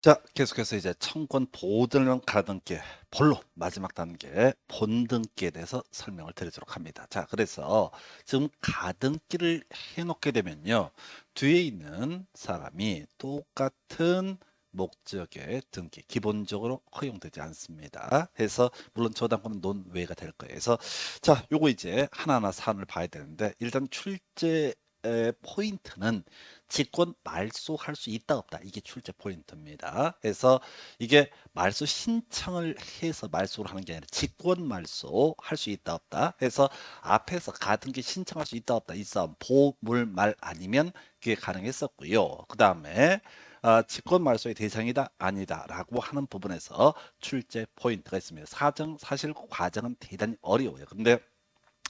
자, 계속해서 이제 청권 보증령 가등기 본론 마지막 단계 본등기에 대해서 설명을 드리도록 합니다. 자, 그래서 지금 가등기를 해놓게 되면요, 뒤에 있는 사람이 똑같은 목적의 등기 기본적으로 허용되지 않습니다. 해서 물론 저당권은 논외가 될 거예요. 그래서 자, 요거 이제 하나하나 사안을 봐야 되는데 일단 출제 포인트는 직권 말소할 수 있다 없다, 이게 출제 포인트입니다. 그래서 이게 말소 신청을 해서 말소를 하는 게 아니라 직권 말소 할 수 있다 없다 해서 앞에서 가등기 신청할 수 있다 없다 이 싸움 보물말 아니면 그게 가능했었고요. 그 다음에 직권 말소의 대상이다 아니다 라고 하는 부분에서 출제 포인트가 있습니다. 사실 과정은 대단히 어려워요. 근데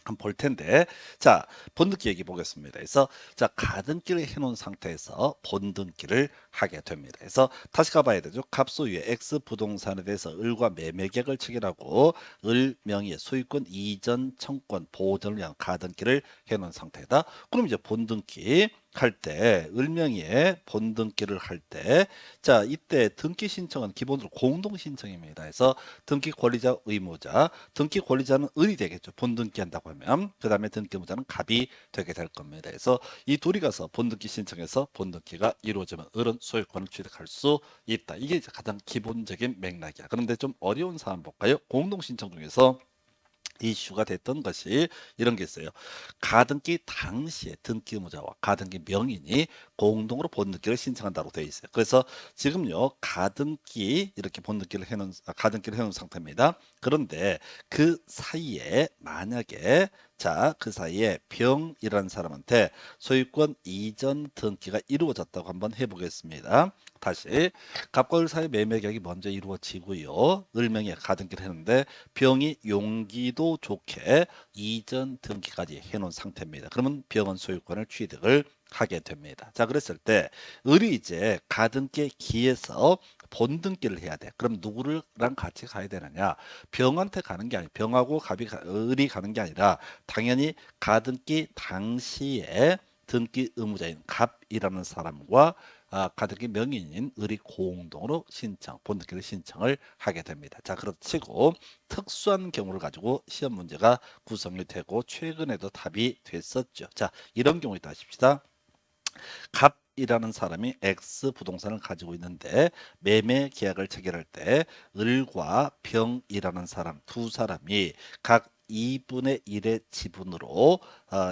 한번 볼 텐데, 자, 본등기 얘기 보겠습니다. 그래서 자, 가등기를 해놓은 상태에서 본등기를 하게 됩니다. 그래서 다시 가봐야 되죠. 갑소유의 X 부동산에 대해서 을과 매매계약을 체결하고 을 명의의 소유권 이전 청권 보존을 위한 가등기를 해놓은 상태다. 그럼 이제 본등기 할 때, 을명의의 본등기를 할 때, 자, 이때 등기 신청은 기본으로 공동 신청입니다. 그래서 등기 권리자, 의무자, 등기 권리자는 을이 되겠죠. 본등기 한다고 하면. 그 다음에 등기 의무자는 갑이 되게 될 겁니다. 그래서 이 둘이 가서 본등기 신청해서 본등기가 이루어지면 을은 소유권을 취득할 수 있다. 이게 이제 가장 기본적인 맥락이야. 그런데 좀 어려운 사안 볼까요? 공동 신청 중에서 이슈가 됐던 것이 이런 게 있어요. 가등기 당시에 등기 의무자와 가등기 명인이 공동으로 본등기를 신청한다고 되어 있어요. 그래서 지금요, 가등기 이렇게 본등기를 해놓은 가등기를 해놓은 상태입니다. 그런데 그 사이에 만약에 자, 그 사이에 병이라는 사람한테 소유권 이전 등기가 이루어졌다고 한번 해보겠습니다. 다시 갑과 을 사이 매매 계약이 먼저 이루어지고요. 을명에 가등기를 했는데 병이 용기도 좋게 이전 등기까지 해놓은 상태입니다. 그러면 병은 소유권을 취득을 하게 됩니다. 자, 그랬을 때 을이 이제 가등기에 기해서 본등기를 해야 돼. 그럼 누구랑 같이 가야 되느냐? 병한테 가는 게 아니고 병하고 을이 가는 게 아니라 당연히 가등기 당시에 등기 의무자인 갑이라는 사람과 가등기 명의인 을이 공동으로 본등기를 신청을 하게 됩니다. 자, 그렇치고 특수한 경우를 가지고 시험 문제가 구성이 되고 최근에도 답이 됐었죠. 자, 이런 경우 있다 하십시다. 갑이라는 사람이 X 부동산을 가지고 있는데 매매 계약을 체결할 때 을과 병이라는 사람 두 사람이 각 2분의 1의 지분으로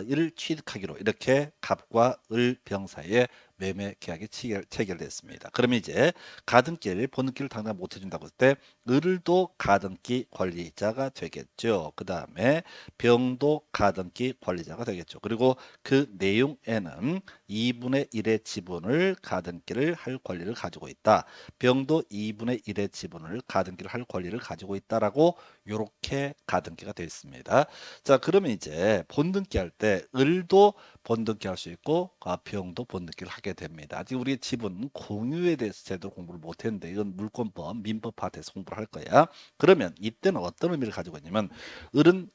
이를 취득하기로 이렇게 갑과 을, 병 사이에 매매 계약이 체결됐습니다. 그러면 이제 가등기를 본등기를 당장 못 해준다고 했을 때 을도 가등기 권리자가 되겠죠. 그 다음에 병도 가등기 권리자가 되겠죠. 그리고 그 내용에는 2분의 1의 지분을 가등기를 할 권리를 가지고 있다. 병도 2분의 1의 지분을 가등기를 할 권리를 가지고 있다라고 이렇게 가등기가 되어 있습니다. 자, 그러면 이제 본등기 할 때 을도 본등기 할 수 있고 병도 본등기를 하게 됩니다. 아직 우리 지분 공유에 대해서 제대로 공부를 못했는데 이건 물권법, 민법 파트에서 공부를 할 거야. 그러면 이때는 어떤 의미를 가지고 있냐면 을은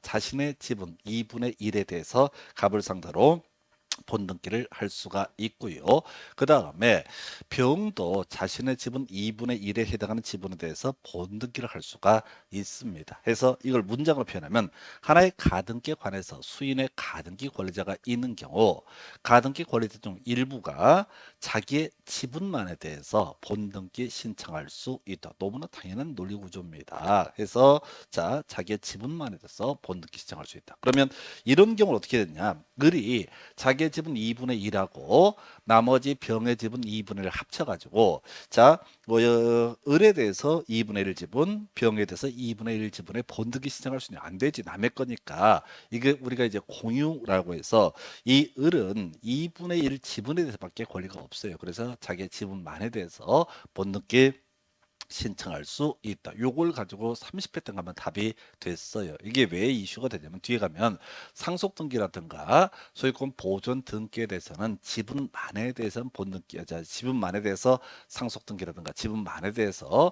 자신의 지분 2분의 1에 대해서 갑을 상대로 본등기를 할 수가 있고요. 그 다음에 병도 자신의 지분 2분의 1에 해당하는 지분에 대해서 본등기를 할 수가 있습니다. 그래서 이걸 문장으로 표현하면 하나의 가등기에 관해서 수인의 가등기 권리자가 있는 경우 가등기 권리자 중 일부가 자기의 지분만에 대해서 본등기 신청할 수 있다. 너무나 당연한 논리 구조입니다. 그래서 자, 자기의 지분만에 대해서 본등기 신청할 수 있다. 그러면 이런 경우는 어떻게 되냐? 을이 자기의 지분 2분의 1하고 나머지 병의 지분 2분의 1을 합쳐가지고 자, 을에 대해서 2분의 1 지분, 병에 대해서 2분의 1 지분에 본등기 신청할 수 있냐? 안 되지. 남의 거니까. 이게 우리가 이제 공유라고 해서 이 을은 2분의 1 지분에 대해서밖에 권리가 없어요. 그래서 자기의 지분만에 대해서 본등기 신청할 수 있다. 요걸 가지고 30회 때 가면 답이 됐어요. 이게 왜 이슈가 되냐면 뒤에 가면 상속 등기라든가 소유권 보존 등기에 대해서는 지분만에 대해서는 본등기, 지분만에 대해서 상속 등기라든가 지분만에 대해서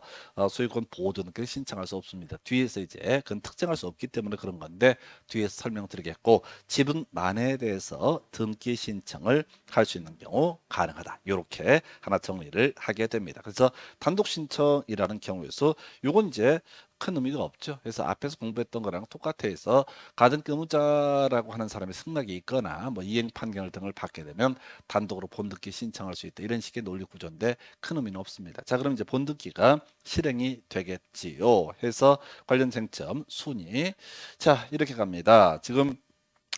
소유권 보존 등기를 신청할 수 없습니다. 뒤에서 이제 그건 특정할 수 없기 때문에 그런 건데 뒤에서 설명드리겠고 지분만에 대해서 등기 신청을 할 수 있는 경우 가능하다. 이렇게 하나 정리를 하게 됩니다. 그래서 단독 신청이라는 경우에서 요건 이제 큰 의미가 없죠. 그래서 앞에서 공부했던 거랑 똑같아 서 가등기 의무자라고 하는 사람이 승낙이 있거나 뭐 이행 판결 등을 받게 되면 단독으로 본등기 신청할 수 있다. 이런 식의 논리 구조인데 큰 의미는 없습니다. 자, 그럼 이제 본등기가 실행이 되겠지요. 해서 관련 쟁점 순위. 자, 이렇게 갑니다. 지금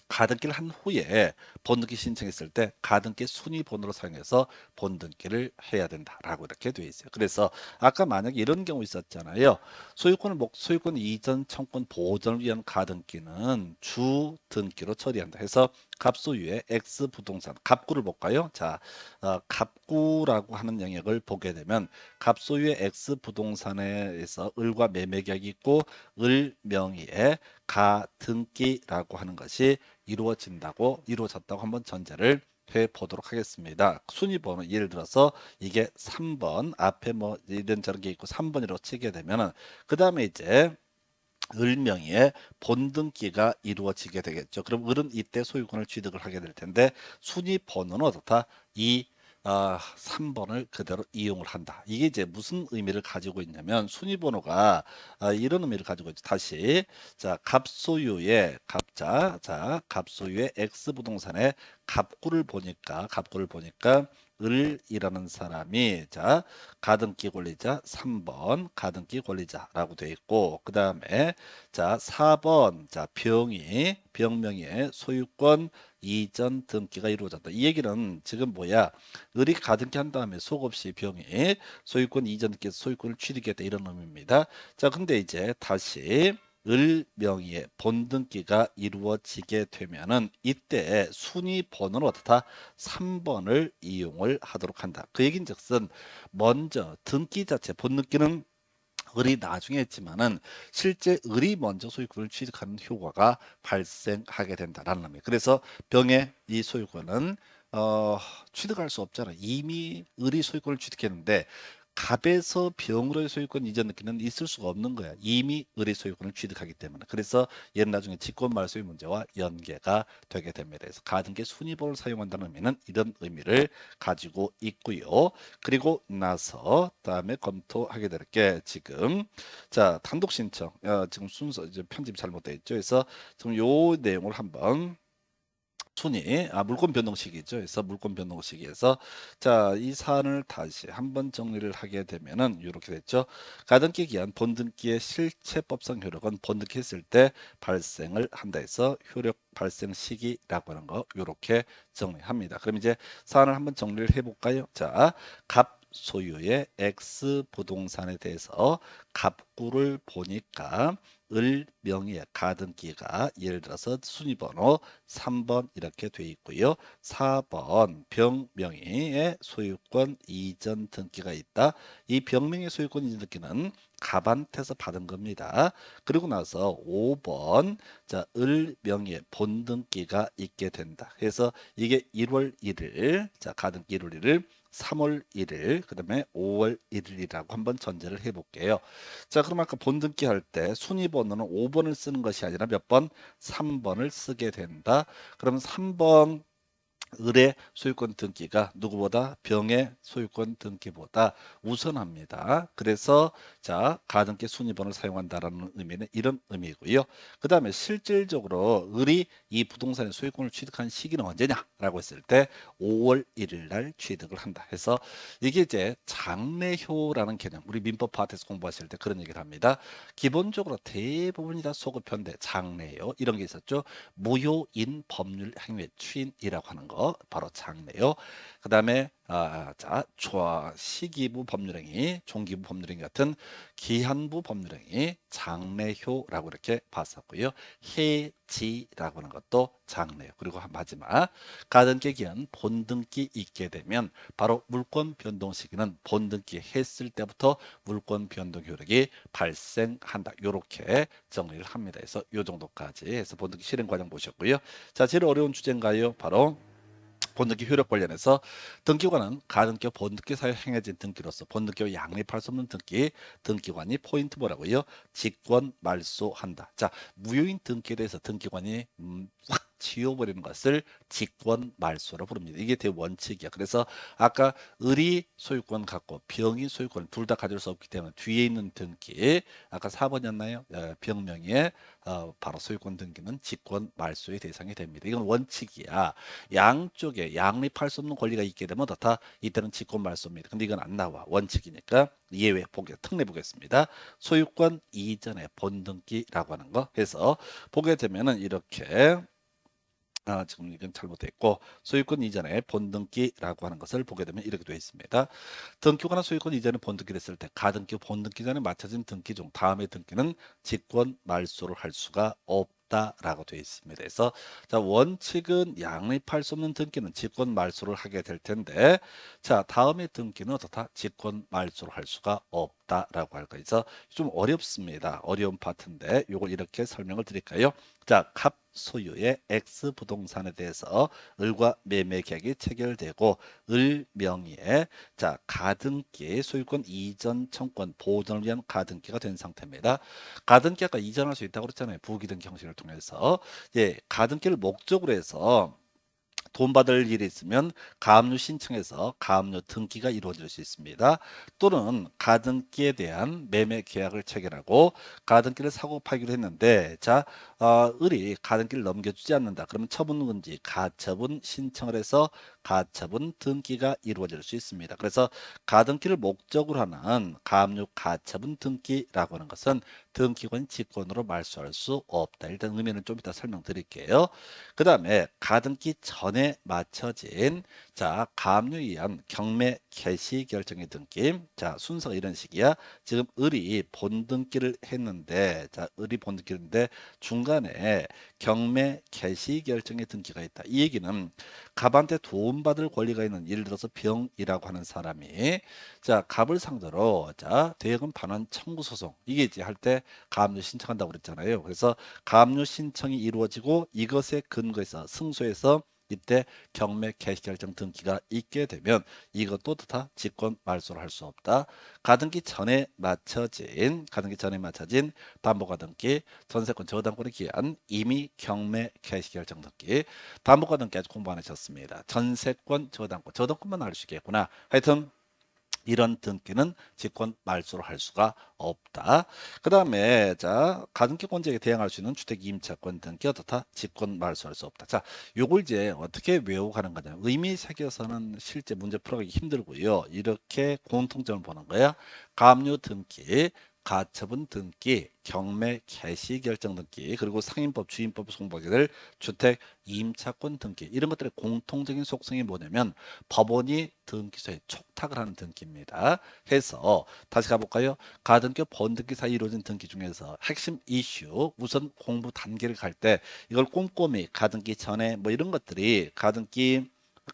가등기를 한 후에 본등기 신청했을 때 가등기 순위 번호를 사용해서 본등기를 해야 된다라고 이렇게 되어 있어요. 그래서 아까 만약에 이런 경우 있었잖아요. 소유권 이전 청구권 보전을 위한 가등기는 주 등기로 처리한다 해서 갑소유의 X 부동산 갑구를 볼까요? 자, 갑구라고 하는 영역을 보게 되면 갑소유의 X 부동산에서 을과 매매계약이 있고 을 명의의 가등기라고 하는 것이 이루어졌다고 한번 전제를 해 보도록 하겠습니다. 순위 번호 예를 들어서 이게 3번 앞에 뭐 이런저런 게 있고 3번이라고 치게 되면은 그 다음에 이제 을 명의의 본등기가 이루어지게 되겠죠. 그럼 을은 이때 소유권을 취득을 하게 될 텐데 순위 번호는 어떻다? 3번을 그대로 이용을 한다. 이게 이제 무슨 의미를 가지고 있냐면 순위 번호가 이런 의미를 가지고 있죠. 다시 자 갑소유의 갑소유의 X 부동산의 갑구를 보니까 을이라는 사람이 자 가등기 권리자 3번 가등기 권리자라고 되어 있고 그 다음에 자 4번 자 병명의 소유권 이전 등기가 이루어졌다. 이 얘기는 지금 뭐야? 을이 가등기 한 다음에 속없이 병이 소유권 이전 등기에서 소유권을 취득했다 이런 의미입니다. 자 근데 이제 다시 을 명의의 본등기가 이루어지게 되면은 이때 순위 번호는 어떻다? 3번을 이용을 하도록 한다. 그 얘긴즉슨 먼저 등기 자체 본등기는 을이 나중에 했지만은 실제 을이 먼저 소유권을 취득하는 효과가 발생하게 된다라는 겁니다. 그래서 병의 이 소유권은 취득할 수 없잖아요. 이미 을이 소유권을 취득했는데 갑에서 병으로의 소유권 이전 느끼는 있을 수가 없는 거야. 이미 을의 소유권을 취득하기 때문에. 그래서 얘는 나중에 직권 말소의 문제와 연계가 되게 됩니다. 그래서 가등기 순위번호를 사용한다는 의미는 이런 의미를 가지고 있고요. 그리고 나서 다음에 검토하게 될 게 지금 자 단독 신청 지금 순서 이제 편집 잘못되어 있죠. 그래서 지금 요 내용을 한번 순위 물권 변동식이죠. 그래서 물권 변동식에서 자, 이 사안을 다시 한번 정리를 하게 되면은 이렇게 됐죠. 가등기 기한 본등기의 실체법상 효력은 본등기 했을 때 발생을 한다 해서 효력 발생 시기라고 하는 거 이렇게 정리합니다. 그럼 이제 사안을 한번 정리를 해 볼까요? 자, 갑 소유의 X 부동산에 대해서 갑구를 보니까 을 명의의 가등기가 예를 들어서 순위번호 3번 이렇게 돼 있고요. 4번 병 명의의 소유권 이전 등기가 있다. 이 병명의 소유권 이전 등기는 갑한테서 받은 겁니다. 그리고 나서 5번 자, 을 명의의 본등기가 있게 된다. 그래서 이게 1월 1일 자, 가등기 1월 1일 3월 1일, 그 다음에 5월 1일이라고 한번 전제를 해볼게요. 자, 그럼 아까 본등기 할 때 순위 번호는 5번을 쓰는 것이 아니라 몇 번? 3번을 쓰게 된다. 그럼 3번 을의 소유권 등기가 누구보다 병의 소유권 등기보다 우선합니다. 그래서 자 가등기 순위번호를 사용한다라는 의미는 이런 의미고요. 그 다음에 실질적으로 을이 이 부동산의 소유권을 취득한 시기는 언제냐라고 했을 때 5월 1일 날 취득을 한다 해서 이게 이제 장래효라는 개념 우리 민법 파트에서 공부하실 때 그런 얘기를 합니다. 기본적으로 대부분이 다 소급현대 장래효 이런 게 있었죠. 무효인 법률 행위 추인이라고 하는 거 그래서 바로 장래요. 그 다음에 시기부 법률행위, 종기부 법률행위 같은 기한부 법률행위 장래효라고 이렇게 봤었고요. 해지라고 하는 것도 장래요. 그리고 마지막 가등기 기한 본등기 있게 되면 바로 물권 변동 시기는 본등기 했을 때부터 물권 변동 효력이 발생한다. 이렇게 정리를 합니다. 그래서 이 정도까지 해서 본등기 실행 과정 보셨고요. 자, 제일 어려운 주제인가요? 바로 본등기 효력 관련해서 등기관은 가등기와 본등기 사이에 행해진 등기로서 본등기와 양립할 수 없는 등기, 등기관이 포인트 뭐라고요? 직권 말소한다. 자, 무효인 등기에 대해서 등기관이 확 지워버리는 것을 직권 말소로 부릅니다. 이게 대원칙이야. 그래서 아까 을이 소유권 갖고 병이 소유권 둘 다 가질 수 없기 때문에 뒤에 있는 등기 아까 4번이었나요? 병명의 바로 소유권 등기는 직권 말소의 대상이 됩니다. 이건 원칙이야. 양쪽에 양립할 수 없는 권리가 있게 되면 다 이때는 직권 말소입니다. 근데 이건 안 나와. 원칙이니까 예외 특례 보겠습니다. 소유권 이전의 본등기라고 하는 거 해서 보게 되면은 이렇게 지금 이건 잘못됐고 소유권 이전에 본등기라고 하는 것을 보게 되면 이렇게 되어 있습니다. 등기관은 소유권 이전에 본등기를 했을 때 가등기 본등기 전에 맞춰진 등기 중 다음의 등기는 직권 말소를 할 수가 없다라고 되어 있습니다. 그래서 자, 원칙은 양립할 수 없는 등기는 직권 말소를 하게 될 텐데 자, 다음의 등기는 어떻다? 직권 말소를 할 수가 없다라고 할 거예요. 그래서 좀 어렵습니다. 어려운 파트인데 이걸 이렇게 설명을 드릴까요? 자, 갑 소유의 X 부동산에 대해서 을과 매매 계약이 체결되고 을 명의의 자, 가등기 소유권 이전 청권 보존을 위한 가등기가 된 상태입니다. 가등기 아까 이전할 수 있다고 그랬잖아요. 부기등기 형식을 통해서 가등기를 목적으로 해서 돈 받을 일이 있으면 가압류 신청해서 가압류 등기가 이루어질 수 있습니다. 또는 가등기에 대한 매매 계약을 체결하고 가등기를 사고 팔기로 했는데 을이 가등기를 넘겨주지 않는다. 그러면 처분금지 가처분 신청을 해서 가처분 등기가 이루어질 수 있습니다. 그래서 가등기를 목적으로 하는 가압류 가처분 등기라고 하는 것은 등기관 직권으로 말소할 수 없다. 일단 의미는 좀 이따 설명드릴게요. 그 다음에 가등기 전에 맞춰진 가압류에 의한 경매 개시 결정의 등기. 자, 순서가 이런 식이야. 지금 을이 본등기를 했는데 을이 본등기를 했는데 중간에 경매 개시 결정의 등기가 있다. 이 얘기는 갑한테 도움받을 권리가 있는 예를 들어서 병이라고 하는 사람이 갑을 상대로 대여금 반환 청구 소송 이게 이제 할 때 가압류 신청한다고 그랬잖아요. 그래서 가압류 신청이 이루어지고 이것에 근거해서 승소해서 이때 경매 개시 결정 등기가 있게 되면 이것도 다 직권 말소를 할 수 없다. 가등기 전에 맞춰진 담보가등기 전세권 저당권에 기한 이미 경매 개시 결정 등기 담보가등기 아직 공부 안 하셨습니다. 전세권 저당권만 알 수 있겠구나. 하여튼 이런 등기는 직권 말소를 할 수가 없다. 그 다음에 가등기 권자에게 대항할 수 있는 주택 임차권 등기 어떻다? 직권 말소할 수 없다. 요걸 이제 어떻게 외워가는 거냐? 의미 새겨서는 실제 문제 풀어가기 힘들고요. 이렇게 공통점을 보는 거야. 가압류 등기, 가처분 등기, 경매 개시 결정 등기, 그리고 상인법, 주인법 송법을 주택 임차권 등기 이런 것들의 공통적인 속성이 뭐냐면 법원이 등기소에 촉탁을 하는 등기입니다. 해서 다시 가볼까요? 가등기 본등기 사이 이루어진 등기 중에서 핵심 이슈 우선 공부 단계를 갈 때 이걸 꼼꼼히 가등기 전에 뭐 이런 것들이 가등기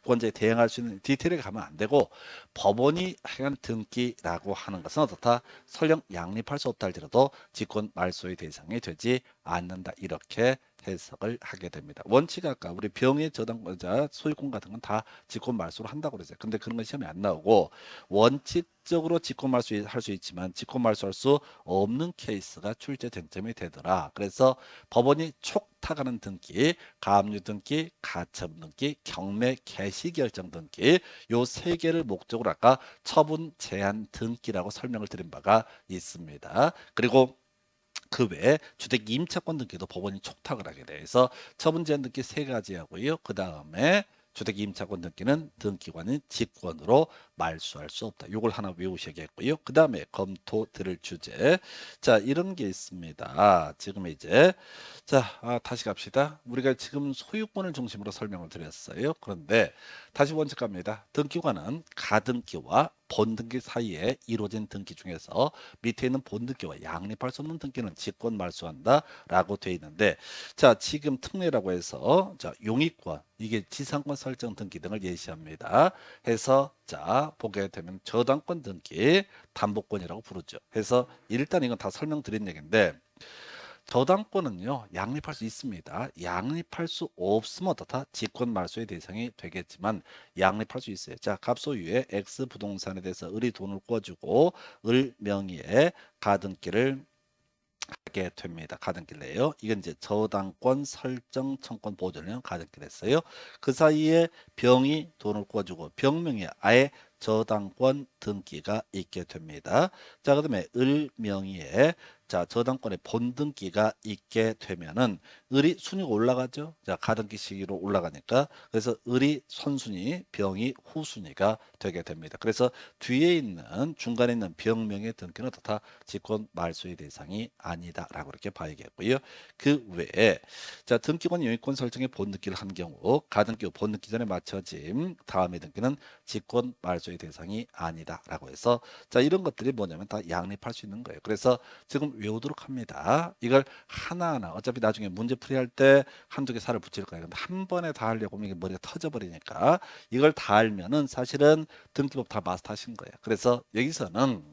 권자에 대응할 수 있는 디테일에 가면 안 되고 법원이 행한 등기라고 하는 것은 어떻다? 설령 양립할 수 없다 할지라도 직권 말소의 대상이 되지 않는다. 이렇게 해석을 하게 됩니다. 원칙 아까 우리 병의 저당권자 소유권 같은 건 다 직권 말소를 한다고 그랬어요. 근데 그런 건 시험에 안 나오고 원칙적으로 직권 말소할 수 있지만 직권 말소할 수 없는 케이스가 출제 쟁점이 되더라. 그래서 법원이 촉탁하는 등기, 가압류 등기, 가처분 등기, 경매 개시 결정 등기 요 세 개를 목적으로 아까 처분 제한 등기라고 설명을 드린 바가 있습니다. 그리고 그 외에 주택 임차권 등기도 법원이 촉탁을 하게 돼서 처분 제한 등기 세 가지 하고요. 그 다음에 주택 임차권 등기는 등기관인 직권으로 말소할 수 없다. 이걸 하나 외우셔야겠고요. 그 다음에 검토 드릴 주제. 자, 이런 게 있습니다. 지금 이제 자, 다시 갑시다. 우리가 지금 소유권을 중심으로 설명을 드렸어요. 그런데 다시 원칙 갑니다. 등기관은 가등기와 본등기 사이에 이루어진 등기 중에서 밑에 있는 본등기와 양립할 수 없는 등기는 직권 말소한다라고 되어 있는데, 자, 지금 특례라고 해서 자, 용익권 이게 지상권 설정 등기 등을 예시합니다. 해서 자, 보게 되면 저당권 등기, 담보권이라고 부르죠. 해서 일단 이건 다 설명드린 얘기인데, 저당권은요 양립할 수 있습니다. 양립할 수 없으면 어떻다? 직권 말소의 대상이 되겠지만 양립할 수 있어요. 자, 갑소유의 X 부동산에 대해서 을이 돈을 꿔주고 을 명의의 가등기를 하게 됩니다. 가등기를 내요. 이건 이제 저당권 설정 청권 보존령 가등기를 했어요. 그 사이에 병이 돈을 꿔주고 병명의 아예 저당권 등기가 있게 됩니다. 자, 그다음에 을 명의의 자, 저당권의 본등기가 있게 되면은 을이 순위가 올라가죠. 자, 가등기 시기로 올라가니까 그래서 을이 선순위, 병이 후순위가 되게 됩니다. 그래서 뒤에 있는 중간에 있는 병명의 등기는 다 직권 말소의 대상이 아니다라고 이렇게 봐야겠고요. 그 외에 자, 등기권 영위권 설정의 본등기를 한 경우 가등기 후 본등기 전에 맞춰짐 다음의 등기는 직권 말소의 대상이 아니다라고 해서 자, 이런 것들이 뭐냐면 다 양립할 수 있는 거예요. 그래서 지금 외우도록 합니다. 이걸 하나하나 어차피 나중에 문제 풀이할 때 한두 개 살을 붙일 거예요. 근데 한 번에 다 하려고 하면 이게 머리가 터져버리니까 이걸 다 알면은 사실은 등기법 다 마스터하신 거예요. 그래서 여기서는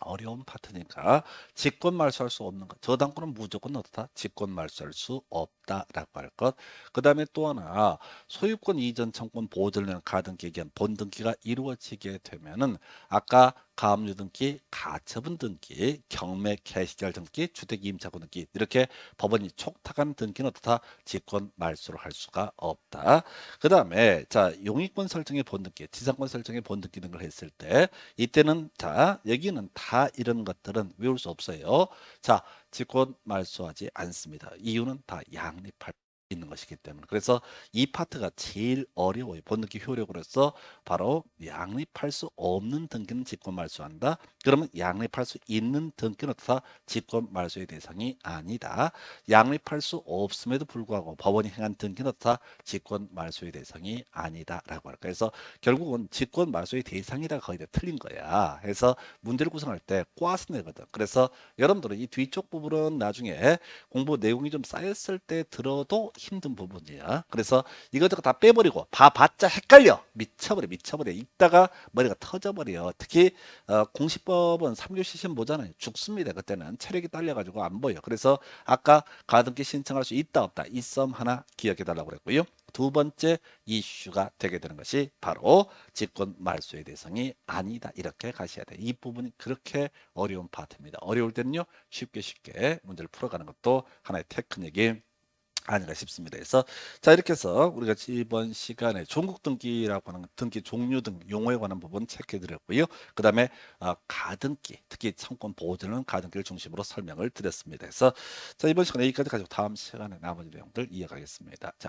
어려운 파트니까 직권 말소할 수 없는 것. 저당권은 무조건 어떻다? 직권 말소할 수 없다라고 할 것. 그 다음에 또 하나 소유권 이전 청권 보존령 가등기 기한 본등기가 이루어지게 되면은 아까 가압류 등기, 가처분 등기, 경매 개시결 등기, 주택 임차권 등기 이렇게 법원이 촉탁한 등기는 어떻다? 직권 말소를 할 수가 없다. 그 다음에 자, 용익권 설정의 본등기, 지상권 설정의 본등기 등을 했을 때 이때는 자, 여기는 다 이런 것들은 외울 수 없어요. 자, 직권 말소하지 않습니다. 이유는 다 양립할 있는 것이기 때문에. 그래서 이 파트가 제일 어려워요. 본등기 효력으로서 바로 양립할 수 없는 등기는 직권 말소한다. 그러면 양립할 수 있는 등기는 다 직권 말소의 대상이 아니다. 양립할 수 없음에도 불구하고 법원이 행한 등기는 다 직권 말소의 대상이 아니다라고 할까. 그래서 결국은 직권 말소의 대상이라 거의 다 틀린 거야. 해서 문제를 구성할 때 꼬아서 내거든. 그래서 여러분들은 이 뒤쪽 부분은 나중에 공부 내용이 좀 쌓였을 때 들어도 힘든 부분이야. 그래서 이것저것 다 빼버리고 봐봤자 헷갈려. 미쳐버려. 이따가 머리가 터져버려. 특히 공시법은 3교시 시험 보잖아요. 죽습니다. 그때는 체력이 딸려가지고 안 보여. 그래서 아까 가등기 신청할 수 있다 없다 이 점 하나 기억해 달라고 그랬고요. 두 번째 이슈가 되게 되는 것이 바로 직권 말소의 대상이 아니다. 이렇게 가셔야 돼. 이 부분이 그렇게 어려운 파트입니다. 어려울 때는요. 쉽게 문제를 풀어가는 것도 하나의 테크닉이 아닌가 싶습니다. 그래서 자, 이렇게 해서 우리가 이번 시간에 종국 등기라고 하는 등기 종류 등 용어에 관한 부분 체크해 드렸고요. 그 다음에 가등기, 특히 청권 보호되는 가등기를 중심으로 설명을 드렸습니다. 그래서 자, 이번 시간에 여기까지 가지고 다음 시간에 나머지 내용들 이어가겠습니다. 자,